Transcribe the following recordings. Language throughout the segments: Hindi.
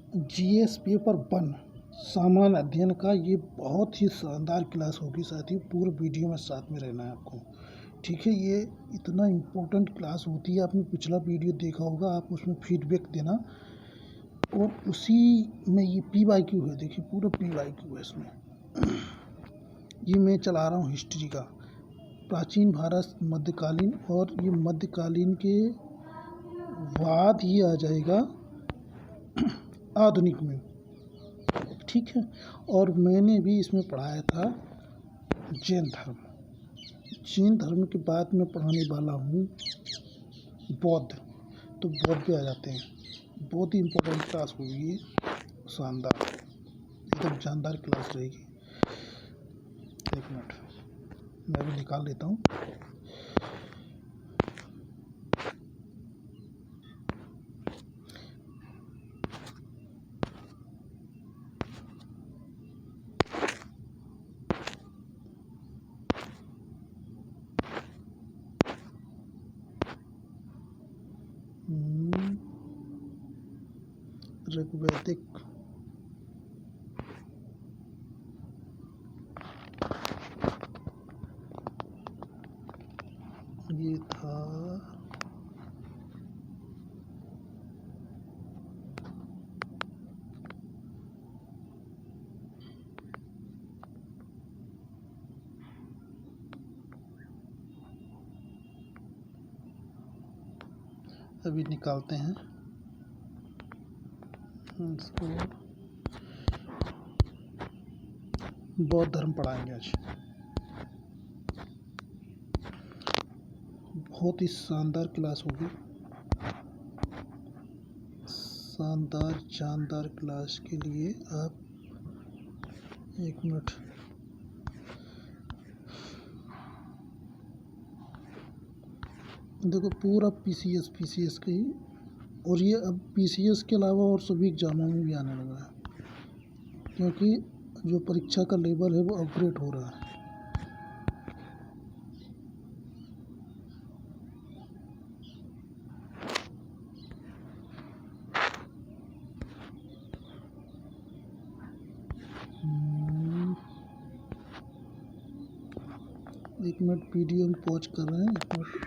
जीएस पेपर 1 सामान्य अध्ययन का ये बहुत ही शानदार क्लास होगी साथियों। पूरे वीडियो में साथ में रहना है आपको, ठीक है। ये इतना इम्पोर्टेंट क्लास होती है। आपने पिछला वीडियो देखा होगा, आप उसमें फीडबैक देना। और उसी में ये PYQ है, देखिए पूरा PYQ है इसमें। ये मैं चला रहा हूँ हिस्ट्री का, प्राचीन भारत, मध्यकालीन, और ये मध्यकालीन के बाद ये आ जाएगा आधुनिक में, ठीक है। और मैंने भी इसमें पढ़ाया था जैन धर्म। जैन धर्म के बाद मैं पढ़ाने वाला हूँ बौद्ध। तो बौद्ध पे आ जाते हैं। बहुत ही इम्पोर्टेंट क्लास होगी ये, शानदार, एकदम जानदार क्लास रहेगी। एक मिनट, मैं भी निकाल लेता हूँ। ऋग्वैदिक, ये था अभी निकालते हैं इसको। बौद्ध धर्म पढ़ाएंगे आज। बहुत ही शानदार क्लास होगी, शानदार जानदार क्लास के लिए आप एक मिनट। देखो पूरा पीसीएस का ही, और ये अब पीसीएस के अलावा और सभी एग्जामों में भी आने लगा है, क्योंकि जो परीक्षा का लेवल है वो अपग्रेड हो रहा है। एक मिनट, वीडियो में पॉज कर रहे हैं, एक मिनट।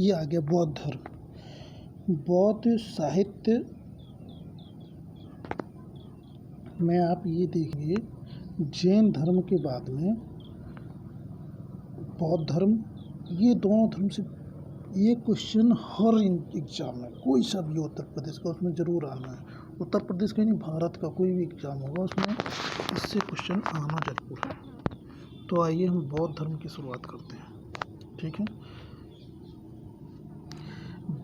ये आ गया बौद्ध धर्म। बौद्ध साहित्य में आप ये देखिए, जैन धर्म के बाद में बौद्ध धर्म, ये दोनों धर्म से ये क्वेश्चन हर एग्जाम में, कोई सा भी उत्तर प्रदेश का, उसमें ज़रूर आना है। उत्तर प्रदेश का नहीं, भारत का कोई भी एग्जाम होगा उसमें इससे क्वेश्चन आना जरूर है। तो आइए हम बौद्ध धर्म की शुरुआत करते हैं, ठीक है।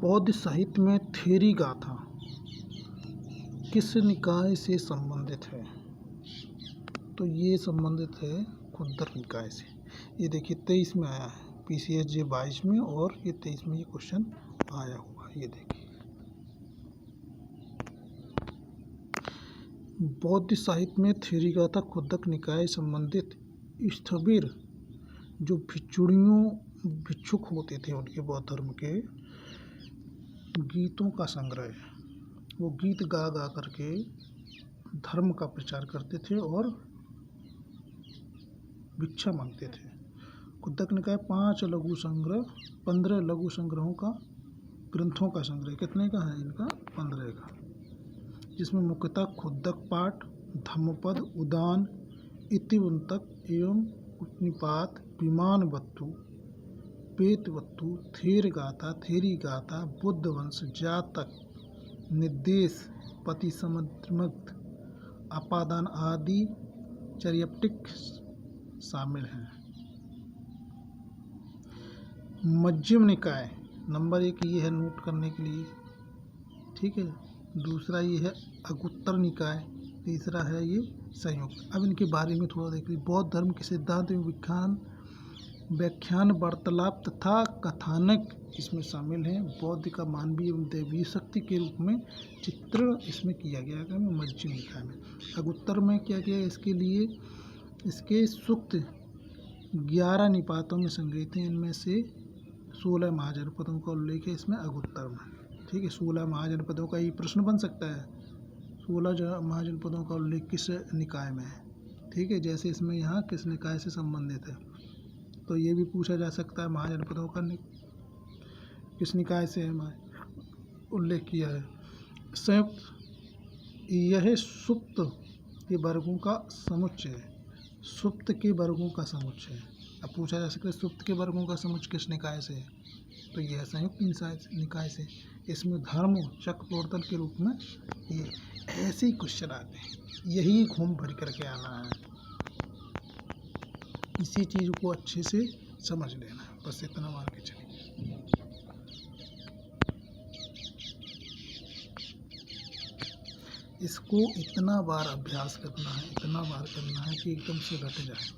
बौद्ध साहित्य में थेरी गाथा किस निकाय से संबंधित है? तो ये संबंधित है खुद्दक निकाय से। ये देखिए 23 में आया है, PCSJ 22 में, और ये 23 में ये क्वेश्चन आया हुआ है। ये देखिए, बौद्ध साहित्य में थेरी गाथा खुद्दक निकाय संबंधित स्थविर, जो भिक्षुक होते थे उनके बौद्ध धर्म के गीतों का संग्रह है। वो गीत गा गा करके धर्म का प्रचार करते थे और भिक्षा मांगते थे। खुद्दक निकाय 5 लघु संग्रह, 15 लघु संग्रहों का, ग्रंथों का संग्रह। कितने का है इनका? 15 का, जिसमें मुख्यतः खुद्दक पाठ, धम्मपद, उदान, इतिवृत्तक एवं उपनिपात, विमान वत्तु, पेतवत्तु, थेर गाथा, थेरी गाथा, बुद्ध वंश, जातक, निर्देश, पति समद्रमग्ध, अपादान आदि चर्यापटिक शामिल हैं। मध्यम निकाय नंबर 1 ये है, नोट करने के लिए, ठीक है। दूसरा ये है अगुत्तर निकाय, तीसरा है ये संयुक्त। अब इनके बारे में थोड़ा देख लीजिए। बौद्ध धर्म के सिद्धांत में व्याख्यान, वार्तालाप तथा कथानक इसमें शामिल हैं। बौद्ध का मानवीय एवं दैवीय शक्ति के रूप में चित्रण इसमें किया गया है मध्यम निकाय में। अगुत्तर में क्या किया, इसके लिए इसके सूक्त 11 निपातों में संग्रहित हैं। इनमें से 16 महाजनपदों का उल्लेख है इसमें अगुत्तर में। ठीक है, 16 महाजनपदों का ये प्रश्न बन सकता है। 16 महाजनपदों का उल्लेख किस निकाय में है? ठीक है, जैसे इसमें यहाँ किस निकाय से संबंधित है, तो ये भी पूछा जा सकता है महाजनपदों का किस निकाय से उल्लेख किया है। संयुक्त, यह सुप्त के वर्गों का समुच्चय है। सुप्त के वर्गों का समुच्चय है। अब पूछा जा सकता है सुप्त के वर्गों का समुच्चय किस निकाय से है, तो यह संयुक्त निकाय से। इसमें धर्म चक्र प्रवर्तन के रूप में ये ऐसे ही क्वेश्चन आते हैं, यही घूम भर करके आना है। इसी चीज़ को अच्छे से समझ लेना है, बस इतना मान के चलिए। इसको इतना बार अभ्यास करना है, इतना बार करना है कि एकदम से रट जाए।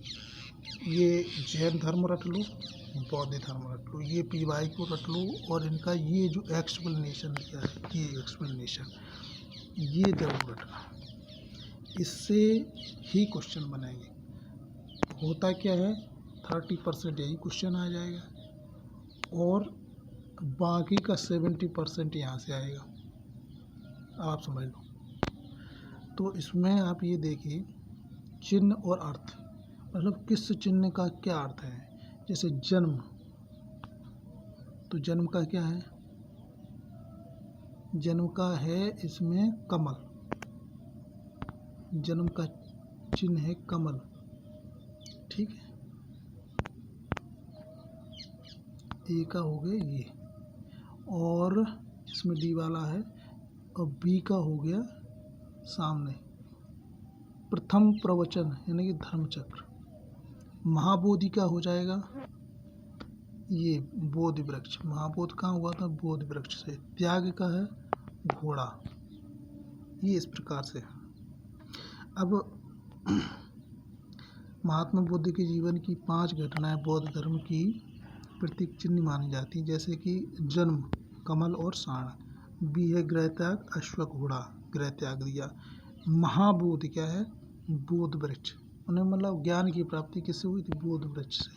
ये जैन धर्म रट लो, बौद्ध धर्म रट लो, ये पीवाई को रट लो, और इनका ये जो एक्सप्लेनेशन दिया है, ये एक्सप्लेनेशन ये जरूर रटना, इससे ही क्वेश्चन बनेंगे। होता क्या है, 30% यही क्वेश्चन आ जाएगा और बाकी का 70% यहाँ से आएगा। आप समझ लो। तो इसमें आप ये देखिए, चिन्ह और अर्थ, मतलब किस चिन्ह का क्या अर्थ है। जैसे जन्म, तो जन्म का क्या है, जन्म का है इसमें कमल, जन्म का चिन्ह है कमल, ठीक है। ए का हो गया ये, और इसमें डी वाला है, और बी का हो गया सामने प्रथम प्रवचन यानी कि धर्मचक्र। महाबोधि का हो जाएगा ये बोधि वृक्ष, महाबोध कहाँ हुआ था, बोधि वृक्ष से। त्याग का है घोड़ा। ये इस प्रकार से। अब महात्मा बुद्ध के जीवन की 5 घटनाएं बौद्ध धर्म की प्रतीक चिन्ह मानी जाती हैं, जैसे कि जन्म कमल और साण, बी है गृह त्याग अश्व घोड़ा, गृह त्याग दिया। महाबोध क्या है, बोध वृक्ष, उन्हें मतलब ज्ञान की प्राप्ति किससे हुई थी, बोध वृक्ष से,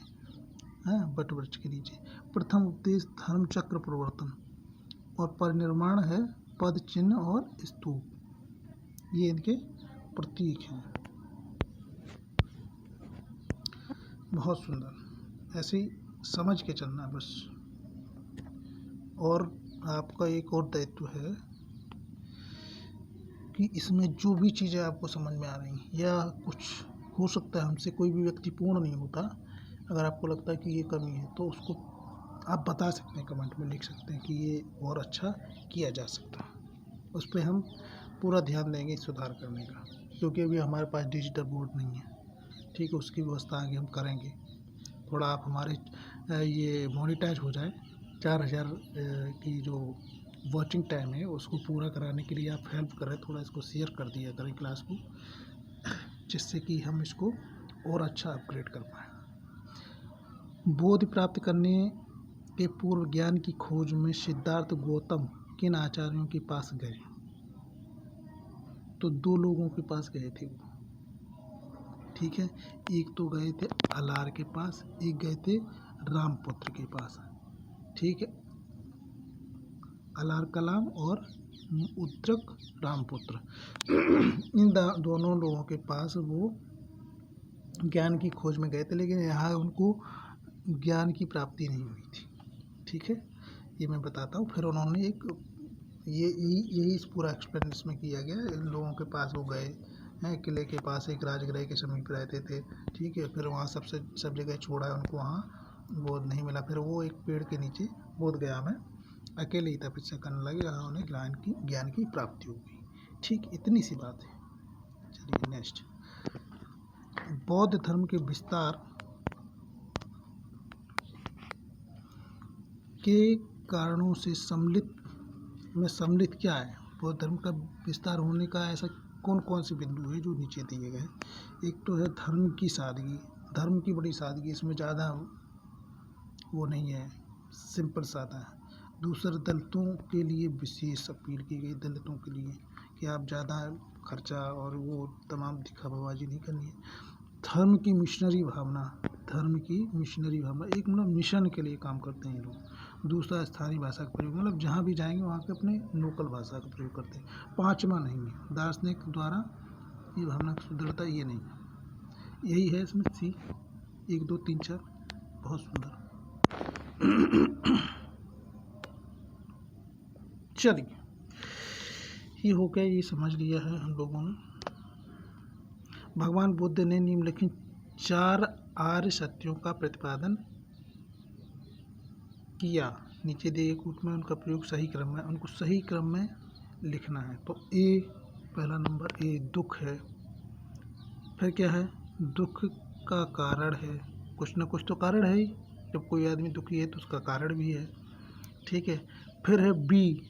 है बट वृक्ष के नीचे। प्रथम उपदेश धर्म चक्र प्रवर्तन, और परिनिर्माण है पद चिन्ह और स्तूप, ये इनके प्रतीक हैं। बहुत सुंदर, ऐसे ही समझ के चलना बस। और आपका एक और दायित्व है कि इसमें जो भी चीज़ें आपको समझ में आ रही हैं, या कुछ हो सकता है हमसे कोई भी व्यक्ति पूर्ण नहीं होता, अगर आपको लगता है कि ये कमी है तो उसको आप बता सकते हैं, कमेंट में लिख सकते हैं कि ये और अच्छा किया जा सकता है। उस पर हम पूरा ध्यान देंगे सुधार करने का, क्योंकि अभी हमारे पास डिजिटल बोर्ड नहीं है, ठीक है। उसकी व्यवस्था आगे हम करेंगे। थोड़ा आप हमारे ये मोनेटाइज हो जाए, 4000 की जो वॉचिंग टाइम है उसको पूरा कराने के लिए आप हेल्प करें, थोड़ा इसको शेयर कर दिया करें क्लास को, जिससे कि हम इसको और अच्छा अपग्रेड कर पाएँ। बोध प्राप्त करने के पूर्व ज्ञान की खोज में सिद्धार्थ गौतम किन आचार्यों के पास गए, तो 2 लोगों के पास गए थे वो, ठीक है। एक तो गए थे अलार के पास, एक गए थे रामपुत्र के पास, ठीक है। अलार कलाम और उद्रक रामपुत्र इन दोनों लोगों के पास वो ज्ञान की खोज में गए थे, लेकिन यहाँ उनको ज्ञान की प्राप्ति नहीं हुई थी, ठीक है। ये मैं बताता हूँ। फिर उन्होंने एक यही इस पूरा एक्सप्लेन इसमें किया गया। इन लोगों के पास वो गए हैं, किले के पास एक राजगृह के समीप रहते थे, ठीक है। फिर वहाँ सब जगह छोड़ा है उनको, वहाँ बोध नहीं मिला। फिर वो एक पेड़ के नीचे बोध गया में अकेले ही तपस्या करने लगे, यहाँ उन्हें ज्ञान की प्राप्ति हो गई, ठीक। इतनी सी बात है। चलिए नेक्स्ट, बौद्ध धर्म के विस्तार के कारणों से सम्मिलित क्या है, बौद्ध धर्म का विस्तार होने का ऐसा कौन कौन से बिंदु है जो नीचे दिए गए। एक तो है धर्म की सादगी, धर्म की बड़ी सादगी, इसमें ज़्यादा वो नहीं है, सिंपल सादा है। दूसरा, दलितों के लिए विशेष अपील की गई, दलितों के लिए कि आप ज़्यादा खर्चा और वो तमाम दिखावाबाजी नहीं करनी है। धर्म की मिशनरी भावना, एक मतलब मिशन के लिए काम करते हैं ये लोग, दूसरा स्थानीय भाषा का प्रयोग, मतलब जहाँ भी जाएंगे वहाँ पे अपने लोकल भाषा का प्रयोग करते हैं। पांचवा नहीं है, दार्शनिक द्वारा ये भावना की सुदृढ़ता, ये नहीं है। यही है इसमें सी, 1 2 3 4, बहुत सुंदर। चलिए, ये हो गया, ये समझ लिया है हम लोगों ने। भगवान बुद्ध ने निम्नलिखित 4 आर्य सत्यों का प्रतिपादन किया। नीचे दिए कूट में उनका प्रयोग सही क्रम में, उनको सही क्रम में लिखना है। तो ए, पहला नंबर ए दुख है। फिर क्या है, दुख का कारण है, कुछ ना कुछ तो कारण है ही, जब कोई आदमी दुखी है तो उसका कारण भी है, ठीक है। फिर है बी,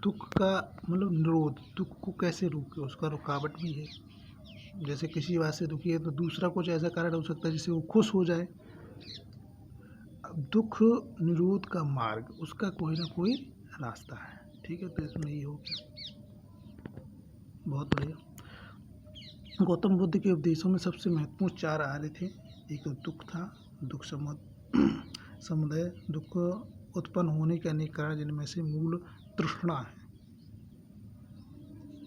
दुख का मतलब निरोध, दुख को कैसे रोके, उसका रुकावट भी है। जैसे किसी बात से दुखी है तो दूसरा कुछ ऐसा कारण हो सकता है जिससे वो खुश हो जाए। दुख निरोध का मार्ग, उसका कोई ना कोई रास्ता है, ठीक है। तो इसमें ये हो गया, बहुत बढ़िया। गौतम बुद्ध के उपदेशों में सबसे महत्वपूर्ण 4 आर्य थे। एक दुख था, दुख समुदाय, दुख उत्पन्न होने के अनेक कारण जिनमें से मूल तृष्णा है।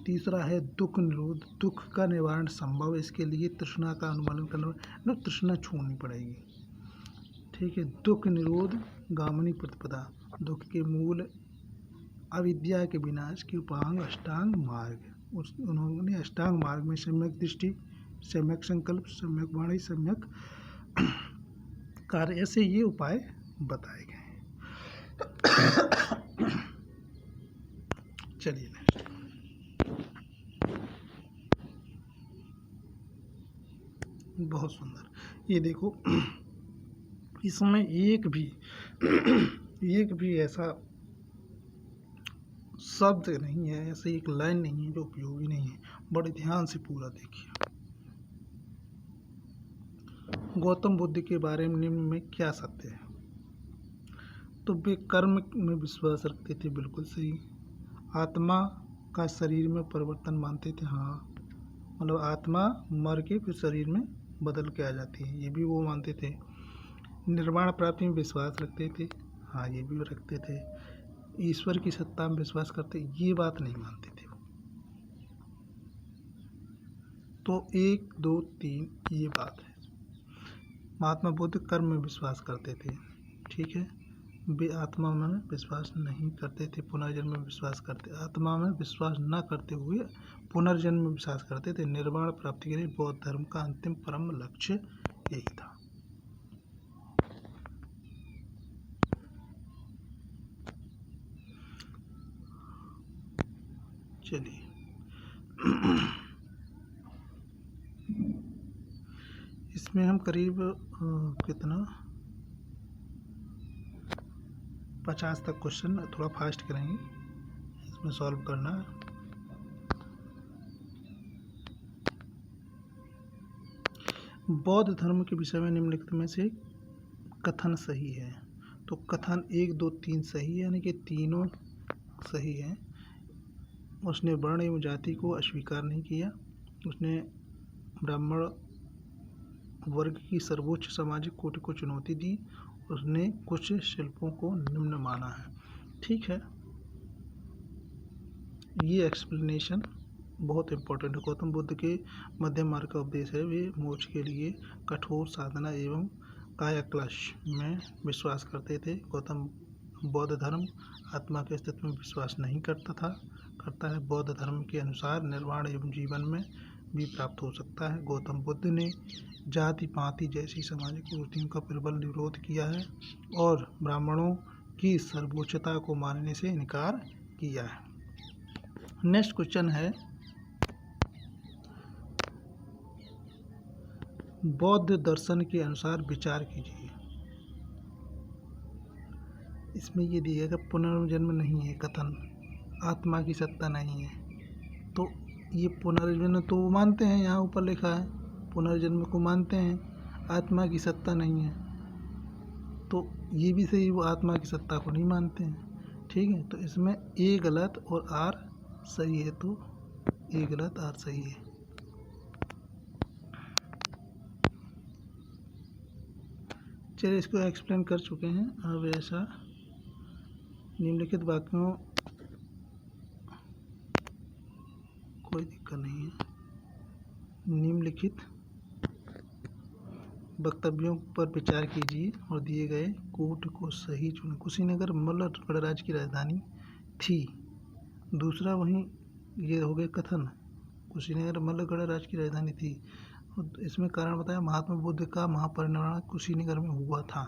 तीसरा है दुख निरोध, दुख का निवारण संभव, इसके लिए तृष्णा का अनुमूलन करना, मतलब तृष्णा छोड़नी पड़ेगी, ठीक है। दुख निरोध गामिनी प्रतिपदा, दुख के मूल अविद्या के विनाश के उपांग अष्टांग मार्ग। उन्होंने अष्टांग मार्ग में सम्यक दृष्टि, सम्यक संकल्प, सम्यक वाणी, सम्यक कार्य, ऐसे ये उपाय बताए गए हैं। चलिए नेक्स्ट, बहुत सुंदर। ये देखो, इसमें एक भी ऐसा शब्द नहीं है, ऐसे एक लाइन नहीं है जो उपयोगी नहीं है। बड़े ध्यान से पूरा देखिए। गौतम बुद्ध के बारे में निम्न में क्या सत्य है? तो वे कर्म में विश्वास रखते थे, बिल्कुल सही। आत्मा का शरीर में परिवर्तन मानते थे, हाँ, मतलब आत्मा मर के फिर शरीर में बदल के आ जाती है, ये भी वो मानते थे। निर्वाण प्राप्ति में विश्वास रखते थे, हाँ, ये भी रखते थे। ईश्वर की सत्ता में विश्वास करते, ये बात नहीं मानते थे। तो 1 2 3 ये बात है। महात्मा बुद्ध कर्म में विश्वास करते थे, ठीक है। वे आत्मा में विश्वास नहीं करते थे, पुनर्जन्म में विश्वास करते, आत्मा में विश्वास न करते हुए पुनर्जन्म में विश्वास करते थे। निर्वाण प्राप्ति के लिए बौद्ध धर्म का अंतिम परम लक्ष्य यही था। चलिए, इसमें हम करीब कितना 50 तक क्वेश्चन, थोड़ा फास्ट करेंगे, इसमें सॉल्व करना है। बौद्ध धर्म के विषय में निम्नलिखित में से कथन सही है। तो कथन 1 2 3 सही है, यानी कि तीनों सही है। उसने वर्ण एवं जाति को अस्वीकार नहीं किया, उसने ब्राह्मण वर्ग की सर्वोच्च सामाजिक कोटि को चुनौती दी, उसने कुछ शिल्पों को निम्न माना है, ठीक है। ये एक्सप्लेनेशन बहुत इम्पोर्टेंट है। गौतम बुद्ध के मध्यम मार्ग का उपदेश है, वे मोक्ष के लिए कठोर साधना एवं कायाक्लेश में विश्वास करते थे। गौतम बौद्ध धर्म आत्मा के अस्तित्व में विश्वास नहीं करता है। बौद्ध धर्म के अनुसार निर्वाण एवं जीवन में भी प्राप्त हो सकता है। गौतम बुद्ध ने जाति पाति जैसी सामाजिक कुरीतियों का प्रबल विरोध किया है और ब्राह्मणों की सर्वोच्चता को मानने से इनकार किया है। नेक्स्ट क्वेश्चन है, बौद्ध दर्शन के अनुसार विचार कीजिए। इसमें ये दिया गया पुनर्जन्म नहीं है कथन, आत्मा की सत्ता नहीं है। तो ये पुनर्जन्म तो वो मानते हैं, यहाँ ऊपर लिखा है पुनर्जन्म को मानते हैं, आत्मा की सत्ता नहीं है। तो ये भी सही, वो आत्मा की सत्ता को नहीं मानते हैं, ठीक है। तो इसमें ए गलत और आर सही है, तो ए गलत आर सही है। चलिए, इसको एक्सप्लेन कर चुके हैं, अब ऐसा निम्नलिखित वाक्यों कोई दिक्कत नहीं है। निम्नलिखित वक्तव्यों पर विचार कीजिए और दिए गए कोट को सही चुनें। कुशीनगर मल्ल गणराज्य की राजधानी थी। दूसरा वहीं ये हो गए कथन, कुशीनगर मल्ल गणराज्य की राजधानी थी। और इसमें कारण बताया, महात्मा बुद्ध का महापरिनिर्वाण कुशीनगर में हुआ था।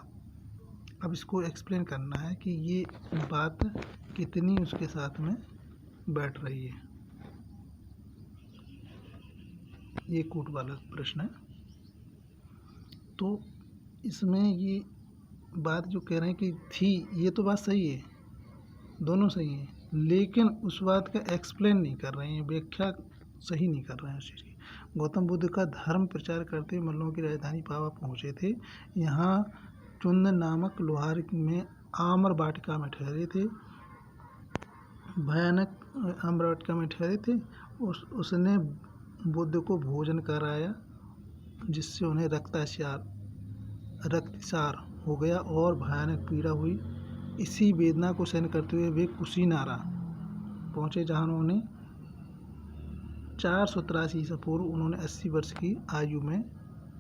अब इसको एक्सप्लेन करना है कि ये बात कितनी उसके साथ में बैठ रही है। ये कोट वाला प्रश्न है। तो इसमें ये बात जो कह रहे हैं कि थी, ये तो बात सही है, दोनों सही है, लेकिन उस बात का एक्सप्लेन नहीं कर रहे हैं, व्याख्या सही नहीं कर रहे हैं उस चीज़ की। गौतम बुद्ध का धर्म प्रचार करते हुए मल्लों की राजधानी पावा पहुँचे थे। यहाँ चुंद नामक लोहार में आम्र वाटिका में ठहरे थे। भयानक आम्र वाटिका में ठहरे थे। उसने बुद्ध को भोजन कराया, जिससे उन्हें रक्तचार हो गया और भयानक पीड़ा हुई। इसी वेदना को सहन करते हुए वे कुशीनारा पहुँचे, जहाँ उन्होंने 483 ईसा पूर्व उन्होंने 80 वर्ष की आयु में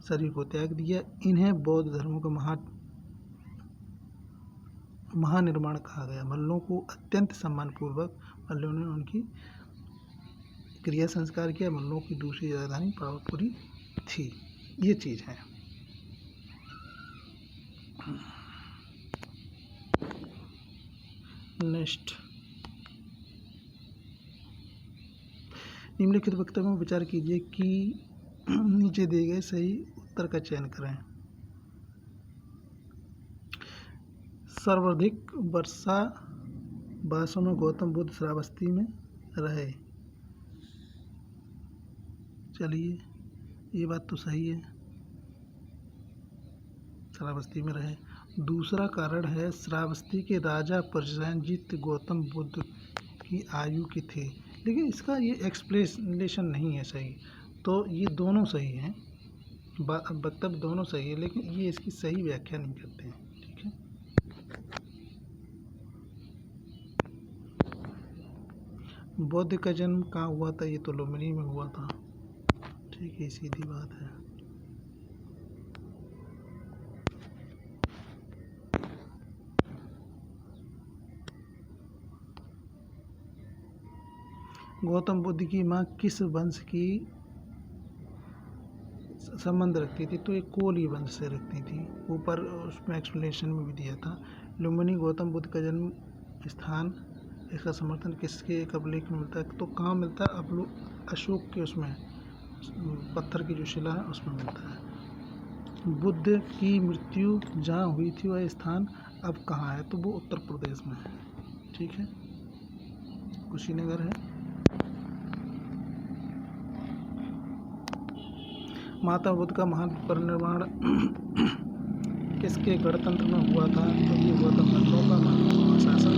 शरीर को त्याग दिया। इन्हें बौद्ध धर्मों का महानिर्माण कहा गया। मल्लों को अत्यंत सम्मानपूर्वक मल्लों ने उनकी क्रिया संस्कार किया। मल्लों की दूसरी राजधानी पावापुरी थी। ये चीज़ है। नेक्स्ट, निम्नलिखित वक्तव्यों में विचार कीजिए कि नीचे दिए गए सही उत्तर का चयन करें। सर्वाधिक वर्षा वर्षों में गौतम बुद्ध श्रावस्ती में रहे। चलिए, ये बात तो सही है, श्रावस्ती में रहे। दूसरा कारण है, श्रावस्ती के राजा प्रसेनजीत गौतम बुद्ध की आयु के थे। लेकिन इसका ये एक्सप्लेनेशन नहीं है सही। तो ये दोनों सही हैं, वक्तव्य दोनों सही है, लेकिन ये इसकी सही व्याख्या नहीं करते हैं। ठीक है, बुद्ध का जन्म कहाँ हुआ था? ये तो लुम्बिनी में हुआ था। ठीक है, सीधी बात है। गौतम बुद्ध की माँ किस वंश की संबंध रखती थी? तो एक कोली वंश से रखती थी। ऊपर उसमें एक्सप्लेनेशन में भी दिया था। लुम्बिनी गौतम बुद्ध का जन्म स्थान, इसका समर्थन किसके एक अभिलेख में मिलता है? तो कहाँ मिलता है? अशोक के उसमें पत्थर की जो शिला है उसमें मिलता है। बुद्ध की मृत्यु जहाँ हुई थी वह स्थान अब कहाँ है? तो वो उत्तर प्रदेश में है। ठीक है, कुशीनगर है। माता बुद्ध का महान परिनिर्वाण किसके गणतंत्र में हुआ था? तो ये हुआ था मल्लों का शासन।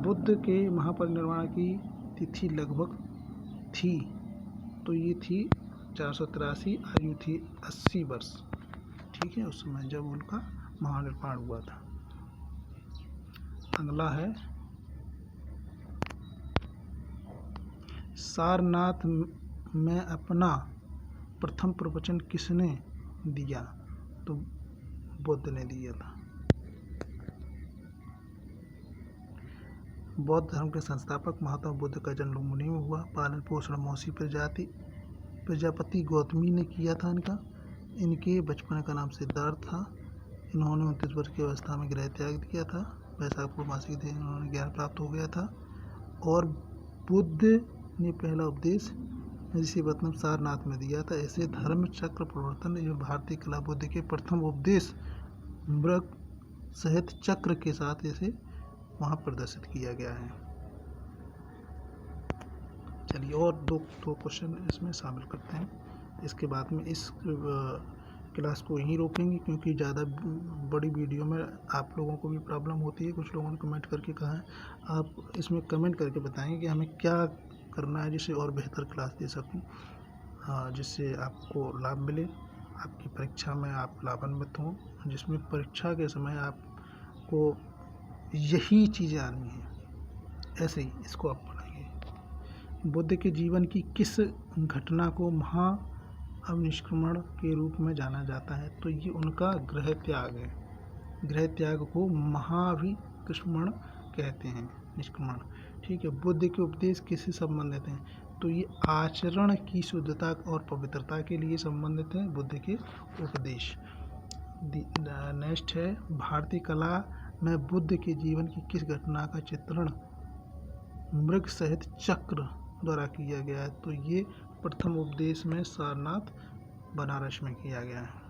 बुद्ध के महापरिनिर्वाण की तिथि लगभग थी, तो ये थी 483, आयु थी 80 वर्ष। ठीक है, उस समय जब उनका महानिर्वाण हुआ था। अगला है, सारनाथ में अपना प्रथम प्रवचन किसने दिया? तो बुद्ध ने दिया था। बौद्ध धर्म के संस्थापक महात्मा बुद्ध का जन्म लुम्बिनी में हुआ। पालन पोषण मौसी प्रजापति गौतमी ने किया था इनके बचपन का नाम सिद्धार्थ था। इन्होंने 29 वर्ष की अवस्था में गृह त्याग दिया था। वैशाख पूर्णमासी के दिन इन्होंने ज्ञान प्राप्त हो गया था। और बुद्ध ने पहला उपदेश ऋषिवतनम सारनाथ में दिया था। ऐसे धर्म चक्र प्रवर्तन एवं भारतीय कला बुद्ध के प्रथम उपदेश मृग सहित चक्र के साथ इसे वहाँ प्रदर्शित किया गया है। चलिए, और दो क्वेश्चन इसमें शामिल करते हैं। इसके बाद में इस क्लास को यहीं रोकेंगे, क्योंकि ज़्यादा बड़ी वीडियो में आप लोगों को भी प्रॉब्लम होती है। कुछ लोगों ने कमेंट करके कहा है, आप इसमें कमेंट करके बताएंगे कि हमें क्या करना है जिससे और बेहतर क्लास दे सकूं, जिससे आपको लाभ मिले, आपकी परीक्षा में आप लाभान्वित हों। जिसमें परीक्षा के समय आपको यही चीज़ें आनी हैं, ऐसे ही इसको आप पढ़ेंगे। बुद्ध के जीवन की किस घटना को महाअभिनिष्क्रमण के रूप में जाना जाता है? तो ये उनका गृह त्याग है। गृह त्याग को महाअभिनिष्क्रमण कहते हैं, निष्क्रमण। ठीक है। बुद्ध के उपदेश किससे संबंधित हैं? तो ये आचरण की शुद्धता और पवित्रता के लिए संबंधित हैं बुद्ध के उपदेश। नेक्स्ट है, भारतीय कला में बुद्ध के जीवन की किस घटना का चित्रण मृग सहित चक्र द्वारा किया गया है? तो ये प्रथम उपदेश में सारनाथ बनारस में किया गया है।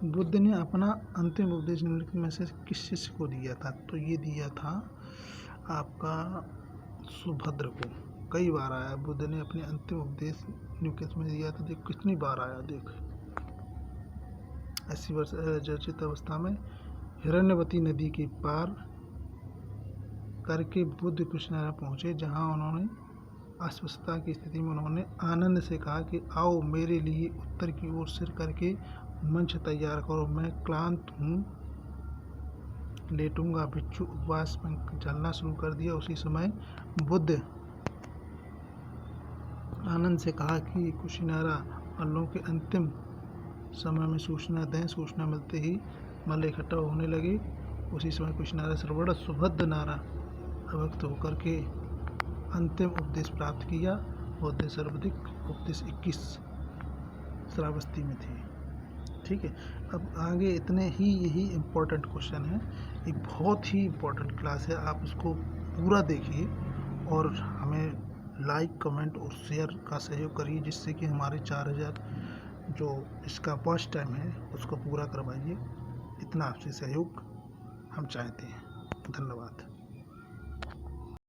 बुद्ध ने अपना अंतिम उपदेश निम्नलिखित में से किस शिष्य को दिया था? तो ये दिया था आपका सुभद्र को। कई बार आया बुद्ध ने अपने अंतिम उपदेश निम्नलिखित में दिया था। देख कितनी बार आया, देख 80 वर्ष जर्जित अवस्था में हिरण्यवती नदी के पार करके बुद्ध कुशीनरा पहुँचे, जहाँ उन्होंने अस्वस्थता की स्थिति में उन्होंने आनंद से कहा कि आओ मेरे लिए उत्तर की ओर सिर करके मंच तैयार करो, मैं क्लांत हूँ, लेटूंगा। भिक्षु उपवास में चलना शुरू कर दिया। उसी समय बुद्ध आनंद से कहा कि कुशीनरा मल्लों के अंतिम समय में सूचना दें। सूचना मिलते ही मल्ल इकट्ठा होने लगे। उसी समय कुशीनरा सर्वण सुभद्र नारा अभक्त होकर के अंतिम उपदेश प्राप्त किया। बुद्ध सर्वाधिक उपदेश 21 श्रावस्ती में थे। ठीक है। अब आगे इतने ही यही इम्पोर्टेंट क्वेश्चन है। एक बहुत ही इम्पोर्टेंट क्लास है, आप उसको पूरा देखिए और हमें लाइक, कमेंट और शेयर का सहयोग करिए, जिससे कि हमारे 4000 जो इसका वॉच टाइम है उसको पूरा करवाइए। इतना आपसे सहयोग हम चाहते हैं। धन्यवाद।